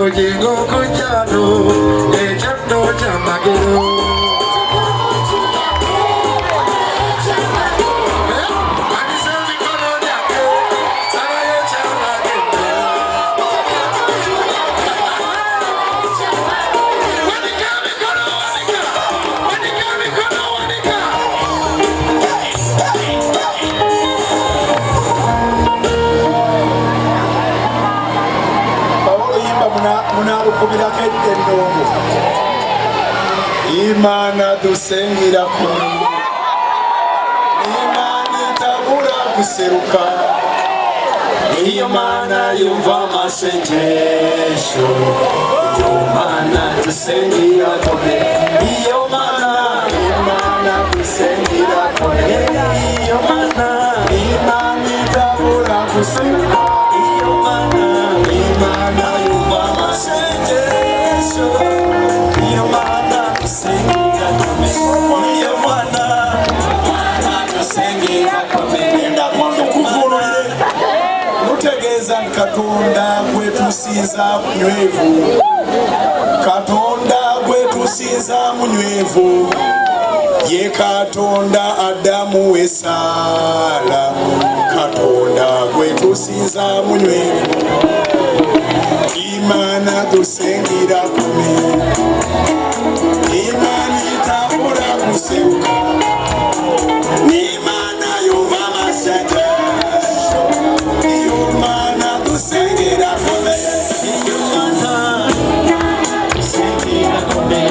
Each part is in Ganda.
bugingo kujyano ejando cyamagero Imana dusengera ku Imana itabura guseruka Imana yumva amasengesho Imana dusengera ku Imana dusengera ku Imana itabura guseruka Imana yumva amasengesho Katonda gwetusinza munywevu Katonda gwetusinza munywevu Ye Katonda Adamu esala Katonda gwetusinza munywevu Imana dusengera kumi Imana itabura kuseuka Imana yumva amasengesho Imana dusengera kumi Imana dusengera kumi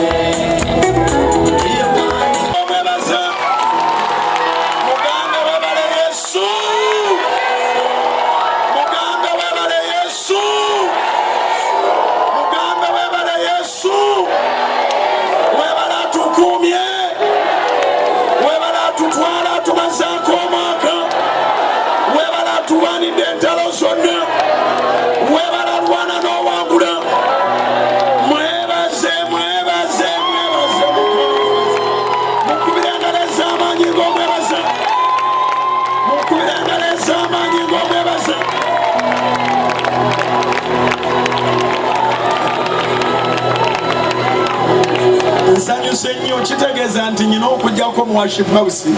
Senyo kitegeza nti nyina okujjako mu worship house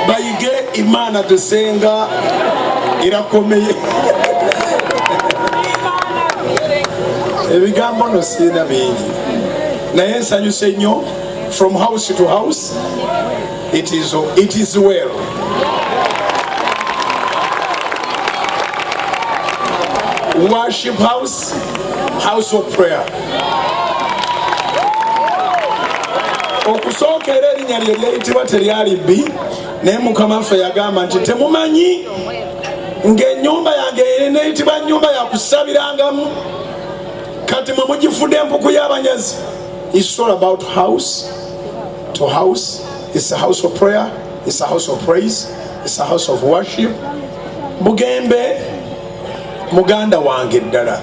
bayige Imana dusenga irakomeye ebigambo no sina bingi naye nsanyuse nnyo from house to house it is well worship house of prayer okusookera erinnya lye lyeyitibwa teryali bbi naye Mukama waffe yagamba nti temumanyi ng'ennyumba yange eneyitibwa nnyumba yakusabirangamu kati mwe mugifudde empuku y'abanyazi. It's all about house to house. It's a house of prayer, it's a house of praise, it's a house of worship. Mugembe muganda wange ddala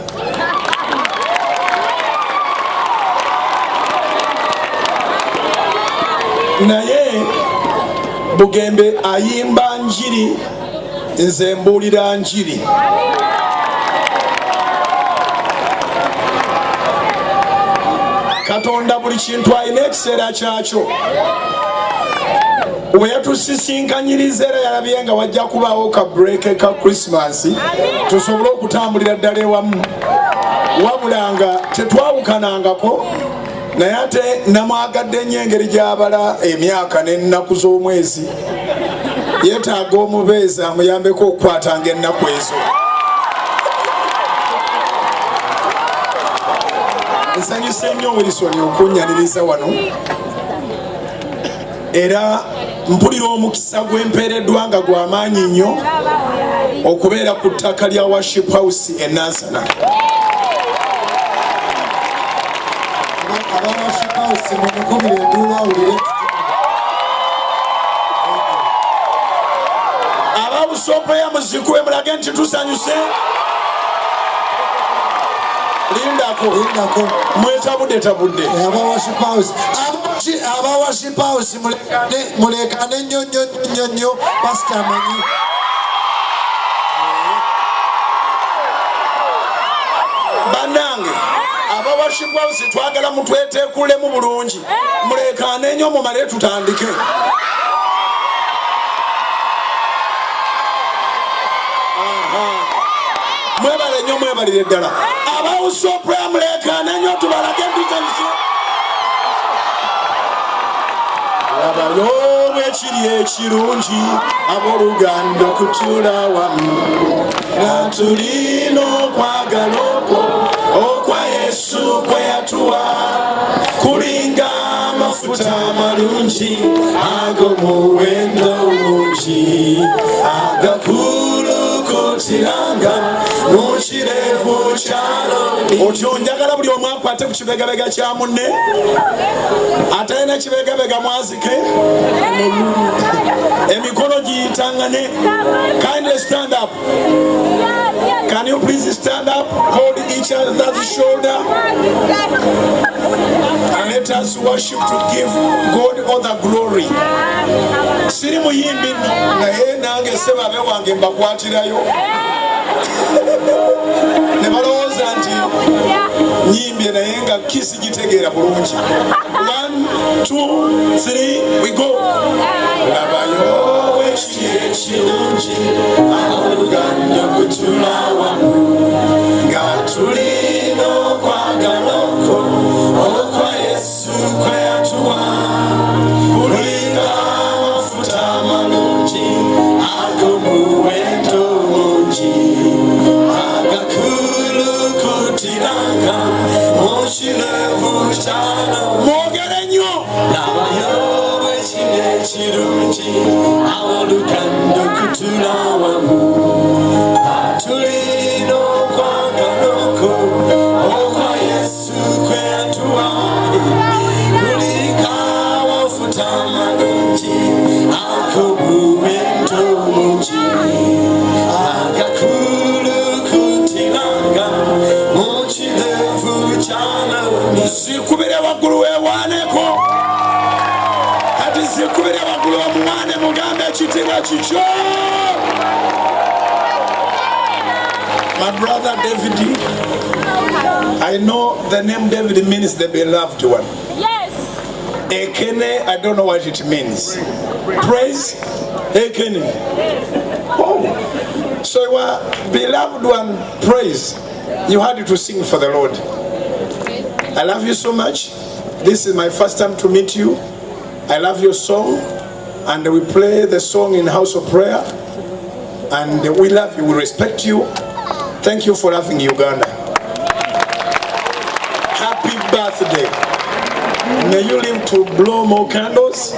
naye Bugembe ayimba njiri nze mbuulira njiri. Katonda buli kintu alina ekiseera kyakyo. Bwe yatusisinkanyiriza era yalabye nga wajja kubaawo ka break ka Christmas tusobole okutambulira ddala ewamu wabula nga tetwawukanangako naye ate namwagadde nnyo engeri gy'abala emyaka n'ennaku z'omwezi yeetaaga omubeezi amuyambeko okukwatanga ennaku ezo. Nsanyuse nnyo Wilson okunyaniriza wano era mpulira omukisa gw'empeereddwa nga gw'amaanyi nnyo okubeera ku ttaka lya worship house e Nansana. Ababusopo ya muzikwe mulage nti tusanyuse. Lindako mwetabudde aba worship house mulekane nnyo pastor amanyi banange worship house twagala mutwetekulemu bulungi mulekaane nnyo mumale tutandike. Mwebale nnyo mwebalire ddala abawusopraya mulekaane nnyo tubalage entukanso. Labayo bwekiri ekirungi abooluganda okutuula wamu nga tulina okwagala okwa Yesu kwe yatuwa kulinga amafuta amalungi ag'omuwendo mungi agakulukutiranga mu kirevu kyalo. Otyo njagala buli omu akwate ku kibegabega kya munne atalina kibegabega mwazike emikono giyitangane. Kindly stand up. Can you please stand up? Hold each other's shoulder and let us worship to give God all the glory. Siri muyimbi naye nange sebabe wange mbakwatirayo ne balowooza nti nyimbye naye nga kisi gitegeera bulungi. 1, 2, 3 we go. Labayo bwekiri ekirungi abooluganda okutuula wamu nga tulina okwagala okwa Yesu kwe yatuwa kulinga amafuta amalungi ag'omuwendo mungi agakulukutiranga mu kirevu kyalo. Mwogere nnyo. Labayo bwekiri ekirungi abooluganda okutuula wamu tulina okwagala okwa Yesu kwe yatuwa kulinga amafuta amalungi ag'omuwendo mungi agakulukutiranga mu kirevu kyalo. Zikubire waggulu weewaaneko kati zikubire waggulu omuwaane mugambe ekitiibwa kikyo. My brother David, I know the name David means the beloved one. Yes. Ekene, I don't know what it means. Praise, Ekene. Oh, so you are beloved one, praise. You had to sing for the Lord. I love you so much. This is my first time to meet you. I love your song, and we play the song in House of Prayer. And we love you, we respect you. Thank you for loving Uganda. Happy birthday. May you live to blow more candles.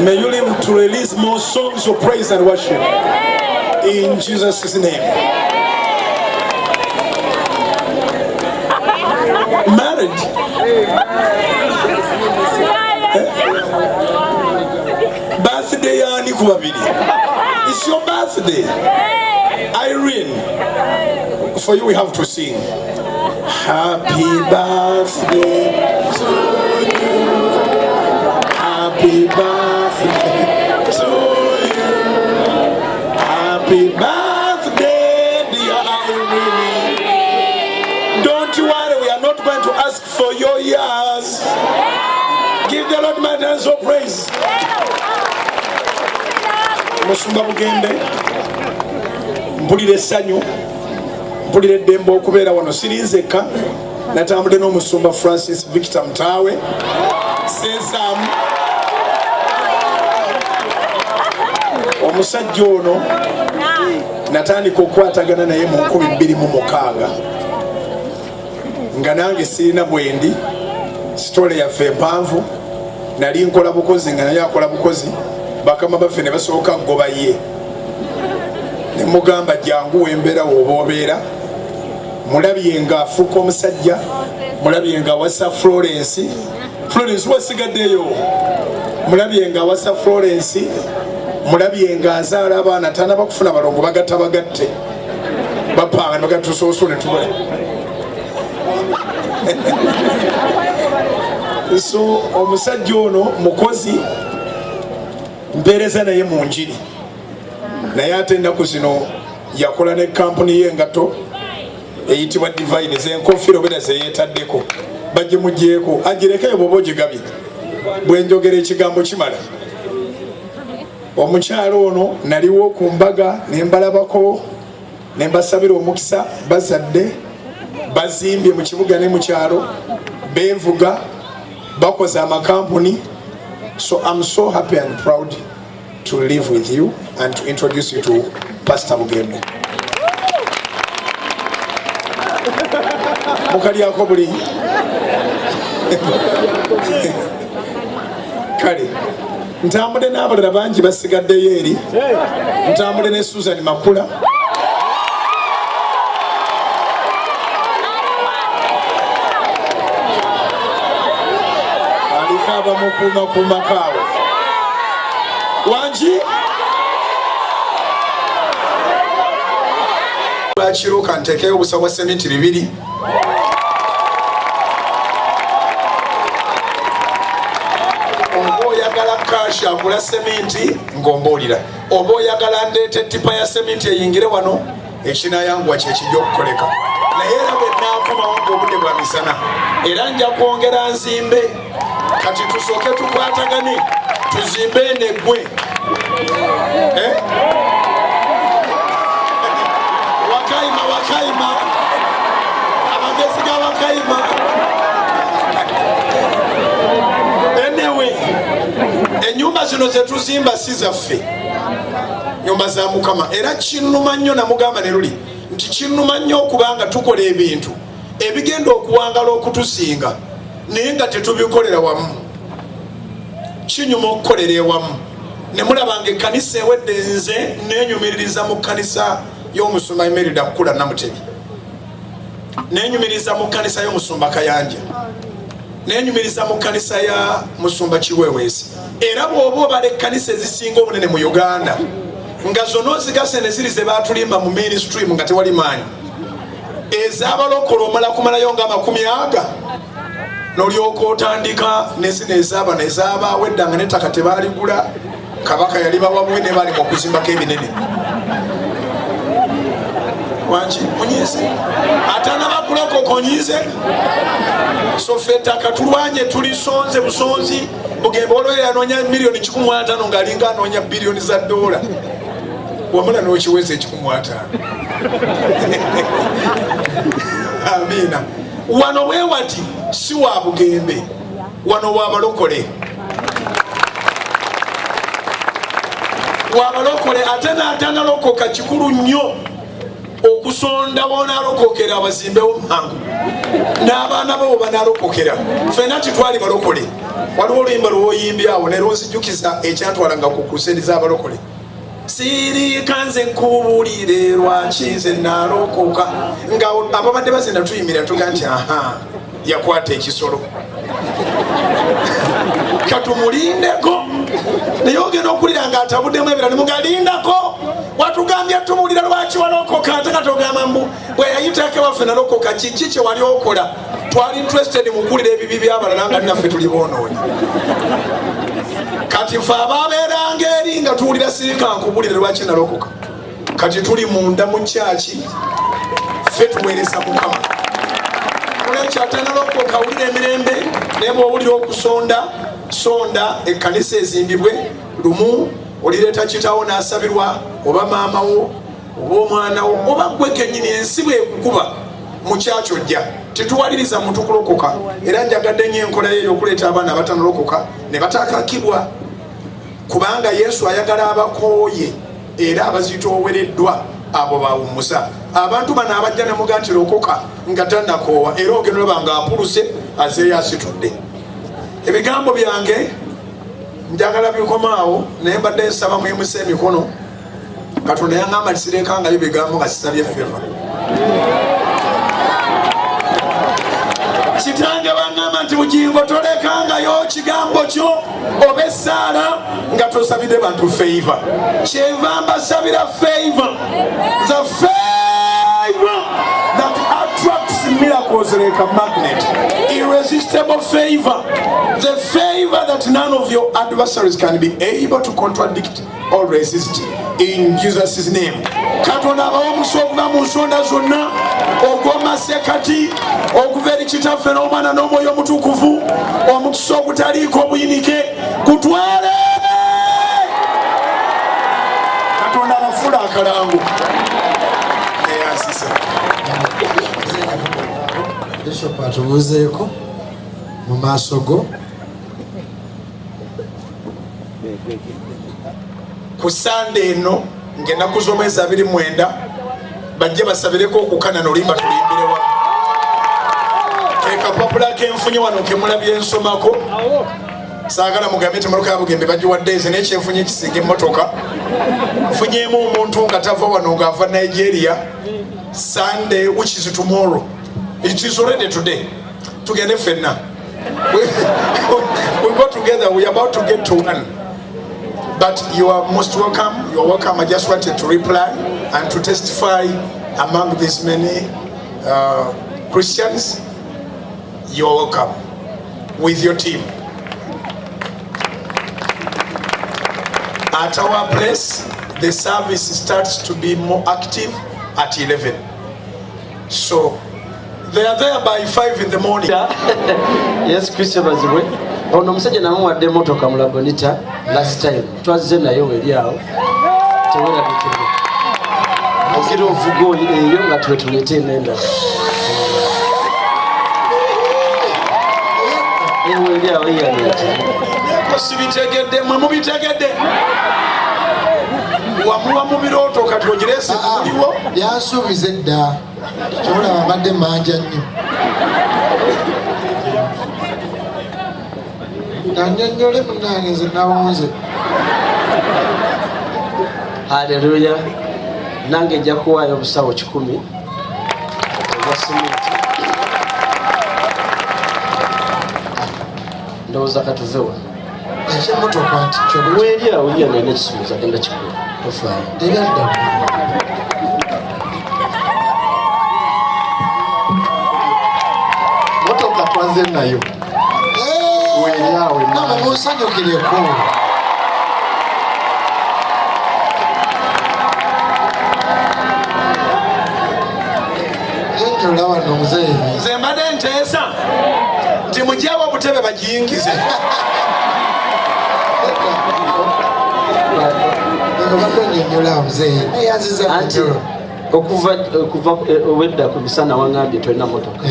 May you live to release more songs of praise and worship. In Jesus' name. Married. Birthday yani kubabili. It's your birthday. Irene. For you we have to sing. Happy birthday to you. Happy birthday to you. Happy birthday, dear Irene. Don't you worry, we are not going to ask for your years. Give the Lord my dance of praise. Musumba Bugende, mpulira essanyu, mpulira eddembe okubeera wano. Sirinzeka, natambudde n'omusumba Francis Victor Mtaawe Sensaamu. Omusajja ono natandika okukwatagana naye mu 2006 nga nange sirina bwendi. Sitole yaffe empanvu, nali nkola bukozi nga naye akola bukozi. Bakama baffe ne basooka goba ye, ne mugamba jangu wembeera w'oba obeera. Mulabye nga afuuka omusajja, mulabye nga awasa Florence wasigaddeyo, mulabye nga awasa Florence, mulabye nga azaala abaana tanaba kufuna balongo bagatte bapanga bagatusoosole tubale. So omusajja ono mukozi, mpeereza naye mu njiri, naye ate ennaku zino yakola ne kampuni y'engato eyitibwa divine zenkofiro beda zeyetaddeko bagimugyeko agirekeyo bwoba ogigabye bwenjogera ekigambo kimala. Omukyalo ono naliwo ku mbaga nembalabako nembasabira omukisa bazadde bazimbye mu kibuga ne mu kyalo bevuga bakoze amakampuni. So I'm so happy and proud to live with you and to introduce you to Pastor Bugembe. Mukali yako buli kale ntambule n'abalala bangi basigaddeyo eri. Ntambule ne Susan Makula, alikaba mukuuma kaawe wangi lwakiro kantekeyo obusa bwa sementi 2. Oba oyagala kashi agula sementi ng'ombuulira, oba oyagala ndeete tipa ya sementi eyingire wano, ekinayanguwa kyekijja okukoleka. Naye era bwe naakomawo ng'obudde bwa misana era nja kwongera nzimbe. Kati tusooke tukwatagane tuzimbe neggwe. Wakayima amagezi ga Wakayima. Anyway, ennyumba zino zetuzimba si zaffe, nyumba za Mukama. Era kinnuma nnyo namugamba ne luli nti kinnuma nnyo okubanga tukola ebintu ebigenda okuwangala okutusinga naye nga tetubikolera wamu. Kinyuma okukolera ewamu. Ne mulabanga ekkanisa ewedde nze nenyumiririza mu kkanisa y'omusumba Emerida Kula Namutebi, nenyumiriza mu kkanisa y'omusumba Kayanja, nenyumiriza mu kkanisa ya musumba Kiweweesi. Era bw'oba obala ekkanisa ezisinga obunene mu Uganda nga zonna ozigase ne ziri ze baatulimba mu mainstream nga tewali maanyi, ez'abalokole omala kumalayo nga 100 n'olyoka otandika nezino ezaabana ezaabaawo eddanga n'ettaka tebaaligula, Kabaka yali bawabuwe ne bali mu kuzimbako ebinene. Wangi munyize atanaba kulokoka onyize. So ffe ettaka tulwanye tulisonze busonzi. Bugembe olwera yanoonya miliyoni 150 ng'alinga anoonya biliyoni za $. Wamala n'okiweza 150. Amiina. Wano bwe wati si wa Bugembe, wano wa balokole. Wa balokole ate n'atanalokoka kikulu nnyo okusonda boonalokokera abazimbewo mangu n'abaana bo banalokokera. Ffenna titwali balokole. Waliwo oluyimba lwoyimbye awo ne lwonzijukiza ekyantwalanga ku kusendi z'abalokole. Sirika nze nkubuulire lwaki nze nalokoka, nga ababadde bazina tuyimira tuga nti aha yakwata ekisolo katumulindeko. Naye ogenda okulira nga atabuddemu ebira nemugalindako. Watugambye tumuwulira lwaki walokoka ate nga togamba mbu bwe yayitako waffe nalokoka kiki kye wali okola. Twali interested mu kuwulira ebibi by'abalala nga naffe tuli boonoonyi. Kati ffe ababeeranga eri nga tuwulira sirika nkubulire lwaki nalokoka. Kati tuli munda mu kyaki ffe tuweereza Mukama. Olwekyo atanalokoka wulira emirembe naye bw'owulira okusonda sonda ekkanisa ezimbibwe lumu olireeta kitawo n'asabirwa oba maama wo oba omwana wo oba ggwe kennyini ensi bwekukuba mu kyakyojja. Tetuwaliriza muntu kulokoka. Era njagadde nnyo enkola ye y'okuleeta abaana abatanalokoka ne batakakibwa, kubanga Yesu ayagala abakooye era abazitoowereddwa abo bawummuza. Abantu bano abajja ne muga nti lokoka nga tannakoowa era ogenda olaba nga apuluse azeeyo asitudde. Ebigambo byange njagala bikomaawo naye mbadde nsaba mwimusa emikono. Katonda yaŋŋamba nsirekangayo bigambo nga sisabye ffeva. Kitange baŋŋamba nti bugingo tolekangayo kigambo kyo oba essaala nga tosabidde bantu favor. Kyenva mbasabira favor. The favor that attracts miracles like a magnet. Irresistible favor. The favor that none of your adversaries can be able to contradict or resist. in Jesus' name. Katonda abawa omukisa okuva mu nsonda zonna, ogw'omasekati, okuva eri Kitaffe n'Omwana n'Omwoyo Omutukuvu, omukisa ogutaliiko obuyinike gutwale. Katonda abafuula akalango. Bishop atubuuzeeko mu maaso go. Ku Sande eno ng'ennaku z'omwezi 29 bajje basabireko okukana n'olimba tulimbire wamu. Kekapapula kenfunye wano kemulabye ensomako. Saagala mugambe temmotoka ya Bugembe bagiwadde eze n'ekyenfunye kisinga emmotoka. Nfunyeemu omuntu nga tava wano ng'ava Nigeria. Sunday, which is tomorrow. It is already today. Tugende ffenna. We go together. We are about to get to one. But you are most welcome. You are welcome. I just wanted to reply and to testify among these many Christians. You are welcome with your team. At our place, the service starts to be more active at 11. So they are there by 5 in the morning. Yes, Christian bazibwe. Ono musajja namuwadde motoka mu Labonita last time. Twazze nayo eri awo. Tewera bikebe. Okiro ovugo eyo nga twetuleete emenda. Eyo eri awo yanete. Sibitegedde mwe mubitegedde. Wamuwa mu birooto kati ogirese kuliwo. Byansuubiza edda. Kyolaba mbadde manja nnyo. Nannyonnyole munnange nze nawunze. Haleluya. Nange nja kuwaayo obusawo 10 obwa simenti. Ndowooza katuvewa. Ekyemotoka nti Weri awo yana n'ekisuubizo agenda kikuwa. Tofaayo. tebyadda. Motoka twanze nayo. Weri awo Namwe munsanyukireko. Enjola wano muzeeyi. Nze mbadde nteesa nti mugyawo obutebe bagiyingize. Obadde onyonnyola muzeeyi. Neyanziza Anti okuva owedda ku misana wangambye tolina motoka.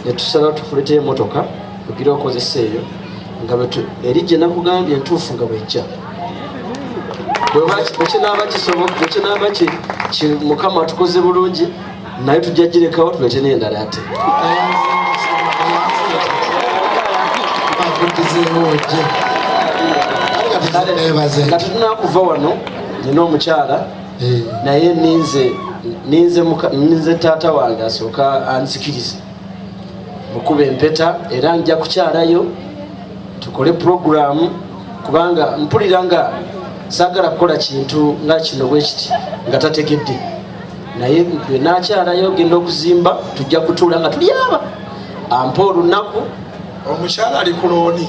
Netusalawo tukuleetera emotoka ogira okozesa eyo nga eri gye nakugambye entuufu nga bwejja. Bwekinaaba kisoboka, bwekinaaba Mukama atukoze bulungi naye tujja girekawo tuleete n'endala ate. Nga tetunakuva wano nina omukyala naye ninze taata wange asooka anzikirize mukuba empeta era nja kukyalayo tukole programu kubanga mpulira nga saagala kukola kintu nga kino bwe kiti nga tategedde naye bwe nakyalayo genda okuzimba tujja kutuula nga tuli aba ampa olunaku. Omukyala ali ku looni.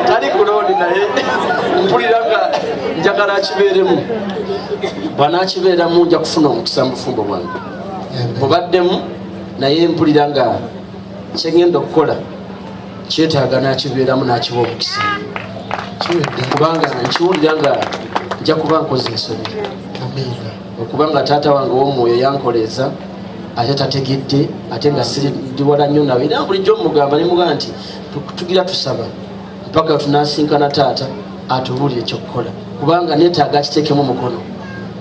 Tali ku looni naye mpulira nga njagala akibeeremu. Bw'anaakibeeramu nja kufuna omukisa mu bufumbo bwange. Mubaddemu naye mpulira nga kyengenda okukola kyetaaga n'akibeeramu n'akiwa omukisa. Kubanga nkiwulira nga nja kuba nkoze ensonyi. Okubanga taata wange w'omwoyo yankoleeza ate tategedde ate nga ndi wala nnyo nawe era bulijjo mugamba ne mugamba nti tugira tusaba mpaka tunaasinkana taata atubuulire ekyokukola kubanga neetaaga akiteekemu omukono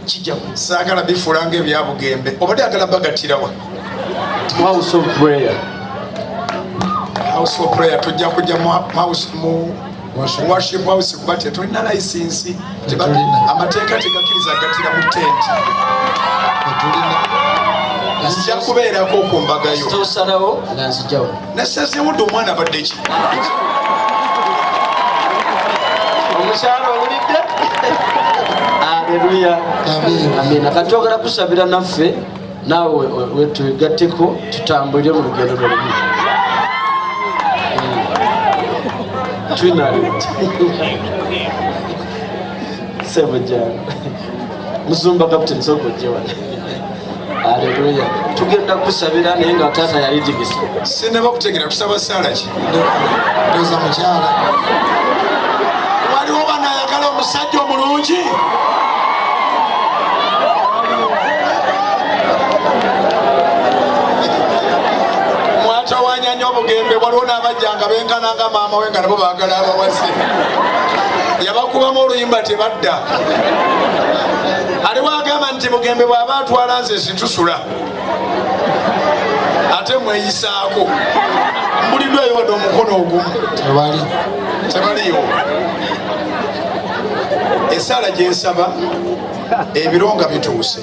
kijja. Saagala bifuulanga ebya Bugembe. Obadde agala bagattirawa? House of prayer. House of prayer tujja kujja mu worship house kuba tetulina layisinsi. Amateeka tegakkiriza gattira mu tenti. Nzija kubeerako ku mbagayo. Tosalawo nga nzijjawo. Nasazeewudde omwana badde ki? Omukyala owulidde? Haleluya. Amina. Kati twagala kusabira naffe naawe wetugatteko tutambulire mu lugendo lwolumu. Sebujjanga Muzumba Captain Sokojjewa Haleluya tugenda kusabira naye nga taata yali tigisa sinaba kutegera tusaba sala ki ndoza mukyala waliwo banayagala omusajja omulungi mwatawanyanya obugembe waliwo n'abajjanga benkananga maama we nga nabo baagala abawazi yabakubamu oluyimba tebadda aliwo agamba nti bugembe bw'aba atwala nze situsula ate mweyisaako muliddwayo wadde omukono ogumu tebaliyo esaala gyensaba ebiro nga bituuse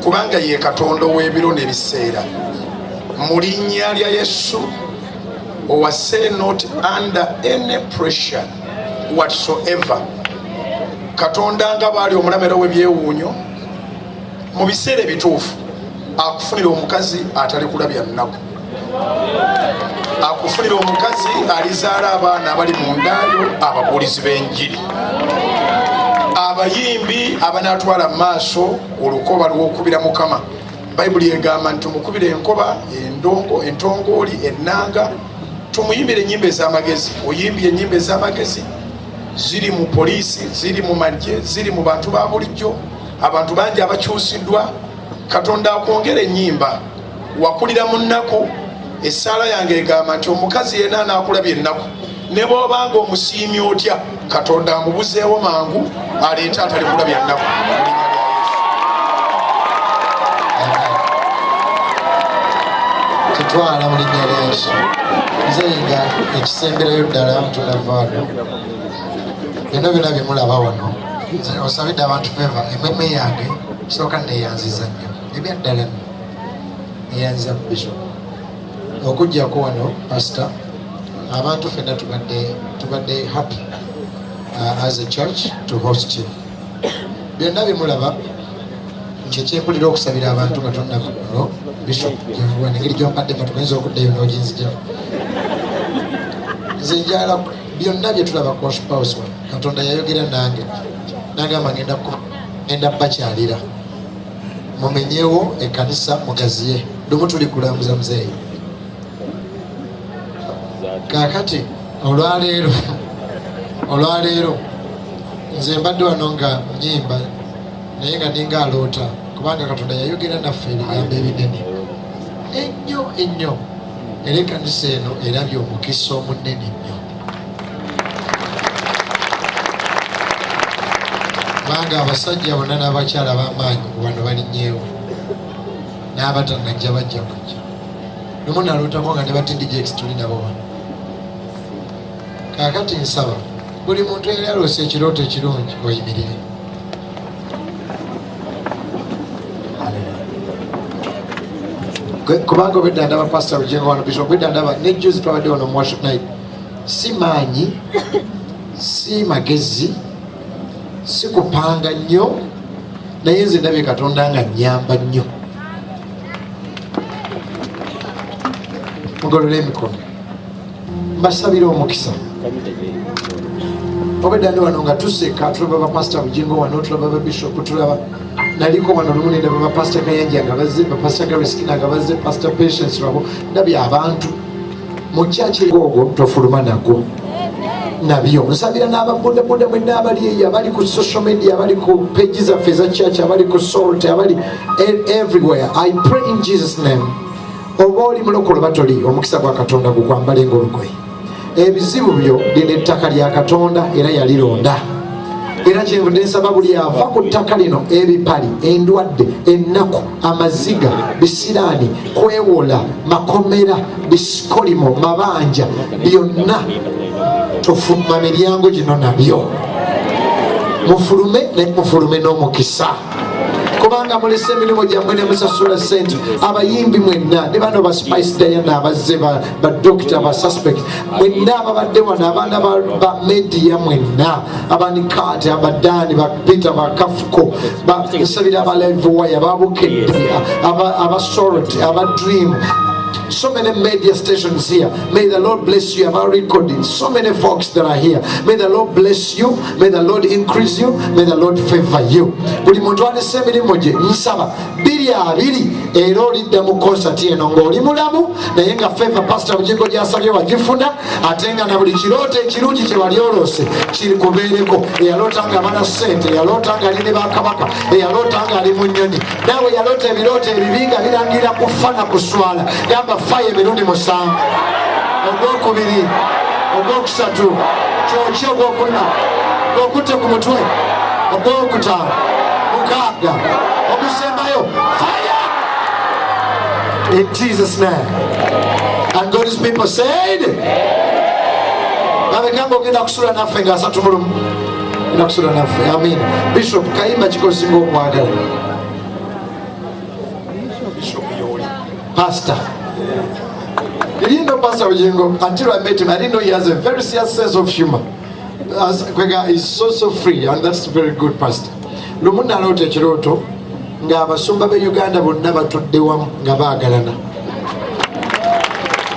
kubanga ye Katonda ow'ebiro n'ebiseera mu linnya lya Yesu owase not under any pressure whatsoever Katonda nga baali omulamero w'ebyewuunyo mu biseera ebituufu akufunira omukazi atali kulabya nnaku akufunira omukazi alizaala abaana abali mu ndaayo ababuulizi b'enjiri abayimbi abanaatwala mu maaso olukoba lw'okubira Mukama Bayibuli egamba nti tumukubire enkoba endongo entongooli ennanga tumuyimbire ennyimba ez'amagezi oyimbye ennyimba ez'amagezi ziri mu poliisi ziri mu magye ziri mu bantu ba bulijjo abantu bangi abakyusiddwa Katonda akwongera ennyimba wakulira mu nnaku essaala yange egamba nti omukazi yenna anaakulabya ennaku ne bw'obanga omusiimye otya Katonda amubuzeewo mangu aleete atali kulabya nnaku tutwala mu linnya lya Yesu nze nga ekisemberayo ddala tunavaano bino byonna bye mulaba wano osabidde abantu feva emmeeme yange sooka neeyanziza nnyo ebyaddala neeyanziza mu Bishop okujjako wano pastor abantu fenna tubadde happy as a church to host you byonna bye mulaba nkyempulira okusabira abantu nga tonnavano Bishop engeri gyompaddemu tugenza okuddayo n'oginzija nze njala byonna bye tulaba Crosshouse wano Katonda yayogera nange nagamba ngenda bakyalira mumenyewo ekkanisa mugaziye lumu tuli kulamuza muzeeyi kakati olwaleero nze mbadde wano nga nyimba naye nga ninga aloota kubanga Katonda yayogera naffe ebigambo ebinene ennyo era ekkanisa eno erabye omukisa omunene nnyo kubanga abasajja bonna n'abakyala b'amaanyi wano balinnyeewo n'abatannajja bajja kujja lumu nalootako nga ne batindijeks tuli nabo wano kaakati nsaba buli muntu yali aloose ekirooto ekirungi oyimirire kubanga obedda ndaba pastor Bujengo wano Bishop obedda ndaba nejjuzi twabadde wano mu worship night si maanyi si magezi si kupanga nnyo naye nze ndabye Katonda nga nnyamba nnyo mugolole emikono mbasabira omukisa obedda ndi wano nga tuseka tulaba bapasita Bujengo wano tulaba babishopu tulaba naliko wano lumu nendaba bapasita Kayanja nga bazze bapasita Gariskina nga bazze pasita Patience lwabo ndabye abantu mu kyaki googo tofuluma nagwo nabyo nsabira n'ababodaboda mwenna abali eyo abali ku social media abali ku pages zaffe eza church abali ku salt abali everywhere I pray in Jesus name oba oli mulokole batoli omukisa gwa Katonda gukwambale ng'olugoye ebizibu byo lino ettaka lya Katonda era yalironda era kyenvudde nsaba buli ava ku ttaka lino ebipali endwadde ennaku amaziga bisiraani kwewola makomera bisikolimo mabanja byonna tofuluma miryango gino nabyo mufulume n'omukisa kubanga mulese emirimu gyammwe ne musasula sente abayimbi mwenna ne bano ba Spice Diana abazze badokita ba suspect mwenna ababadde wano abaana ba media mwenna abanikate abadani ba Peter ba Kafuko basabira aba live wire ababukedde aba sorot aba dream So many media stations here. May the Lord bless you. I'm recording so many folks that are here. May the Lord bless you. May the Lord increase you. May the Lord favor you. Buli muntu alese emirimu gye nsaba 2 era olidda mu concert eno ng'oli mulamu naye nga favor Pastor Bugingo gy'asabye wagifuna ate nga na buli kirooto ekirungi kye wali olose kirikubeereko. Eyaloota nga bana ssente, eyaloota nga ali ne bakabaka, eyaloota nga ali mu nnyonyi, naawe yaloota ebirooto ebibi nga birangira kufa na kuswala. Gamba fayo emirundi 7, ogwokubiri, ogwokusatu, kyoki ogwokuna, ogwokutte ku mutwe, ogwokutaano, 6, ogusembayo fire in Jesus' name. And God's people said, Nabekanga ogenda kusula naffe nga 3 mulumu, ogenda kusula naffe. Amen. Bishop kayimba kikosinga okwagala. Pastor. Did you know Pastor Bugingo? Until I met him, I didn't know he has a very serious sense of humor. He's so free, and that's very good, Pastor. Lumuna lote chiroto nga abasumba be Uganda bonna batudde wamu nga baagalana.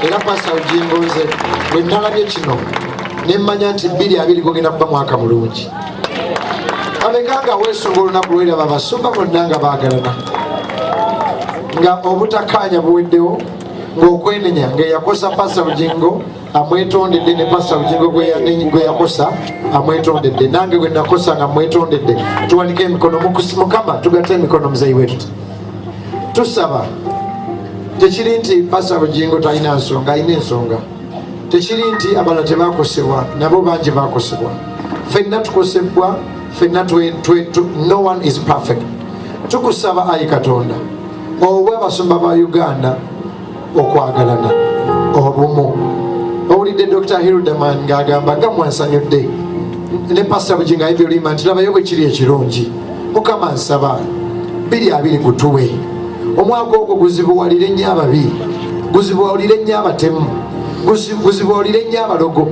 Era Pastor Bugingo nze bwe nalabye kino ne mmanya nti 2020 gogenda kuba mwaka mulungi. Abekanga weesonga olunaku lw'eraba abasumba bonna nga baagalana. Nga obutakkaanya buweddewo ng'okwenenya ng'eyakosa Pastor Bugingo amwetondedde ne Pastor Bugingo gwe yakosa amwetondedde, nange gwe nakosa nga mwetondedde. Tuwanike emikono Mukama, tugatte emikono muzeeyi wetu. Tusaba tekiri nti Pastor Bugingo talina nsonga, alina ensonga. Tekiri nti abalala tebakosebwa, nabo bangi bakosebwa. Ffenna tukosebwa, ffenna no one is perfect. Tukusaba Ayi Katonda owe abasumba ba Uganda okwagalana obumu. Owulidde Dr. Hildeman ng'agamba nga mwansanyudde ne Pastor Bugingo ayibulima nti labayo bwe kiri ekirungi. Mukama nsaba 2020 kutuwe omwaka ogwo guzibuwalire nnyo ababi, guzibuwalire nnyo abatemu, guzibuwalire nnyo abalogo.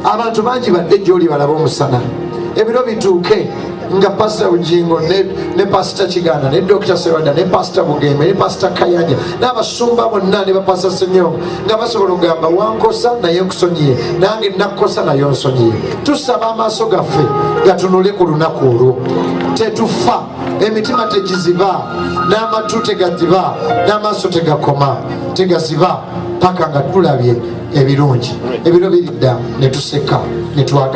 Abantu bangi badde gy'oli balaba omusana, ebiro bituuke nga Pastor Bugingo ne Pastor Kiganda ne Dr. Serwada ne Pastor Bugembe ne Pastor Kayanja n'abasumba bonna ne Pastor Senyonga nga basobola okugamba wankosa naye nkusonyiye, nange nakosa naye onsonyiye. Tusaba amaaso gaffe gatunule ku lunaku olwo, tetufa, emitima tegiziba, n'amatu tegaziba, n'amaaso tegakoma tegaziba paka nga tulabye ebirungi. Ebiro biridda ne tuseka ne twaga